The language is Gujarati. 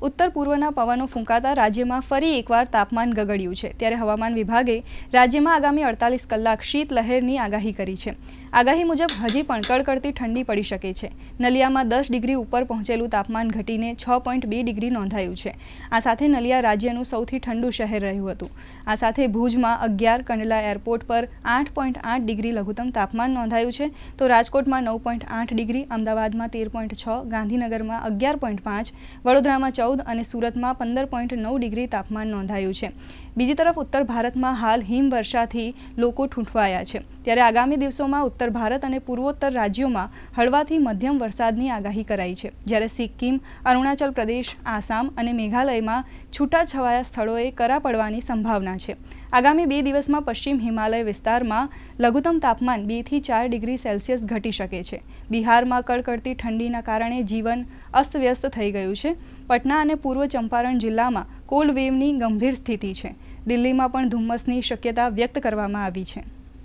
उत्तर पूर्वના પવનો ફૂંકાતા રાજ્યમાં ફરી એકવાર તાપમાન ગગડ્યું છે। ત્યારે હવામાન વિભાગે રાજ્યમાં આગામી 48 કલાક શીત લહેરની આગાહી કરી છે। આગાહી મુજબ હજી પણ કડકડતી ઠંડી પડી શકે છે। નલિયામાં 10 ડિગ્રી ઉપર પહોંચેલું તાપમાન ઘટીને 6.2 ડિગ્રી નોંધાયું છે। આ સાથે નલિયા રાજ્યનું સૌથી ઠંડુ શહેર રહ્યું હતું। આ સાથે ભુજમાં 11, કંડલા એરપોર્ટ પર 8.8 ડિગ્રી લઘુત્તમ તાપમાન નોંધાયું છે, તો રાજકોટમાં 9.8 ડિગ્રી, અમદાવાદમાં 13.6, ગાંધીનગરમાં 11.5, વડોદરામાં 14 અને સુરતમાં 15.9 ડિગ્રી તાપમાન નોંધાયું છે। બીજી તરફ ઉત્તર ભારતમાં હાલ હિમવર્ષાથી લોકો ઠૂંઠવાયા છે। ત્યારે આગામી દિવસોમાં ઉત્તર ભારત અને પૂર્વોત્તર રાજ્યોમાં હળવાથી મધ્યમ વરસાદની આગાહી કરાઈ છે, જ્યારે સિક્કિમ, અરુણાચલ પ્રદેશ, આસામ અને મેઘાલયમાં છૂટાછવાયા સ્થળોએ કરા પડવાની સંભાવના છે। આગામી 2 દિવસમાં પશ્ચિમ હિમાલય વિસ્તારમાં લઘુત્તમ તાપમાન 2 થી 4 ડિગ્રી સેલ્સિયસ ઘટી શકે છે। બિહારમાં કડકડતી ઠંડીના કારણે જીવન અસ્તવ્યસ્ત થઈ ગયું છે। પટના અને પૂર્વ ચંપારણ જિલ્લામાં કોલ્ડ વેવની ગંભીર સ્થિતિ છે। દિલ્હીમાં પણ ધુમ્મસની શક્યતા વ્યક્ત કરવામાં આવી છે।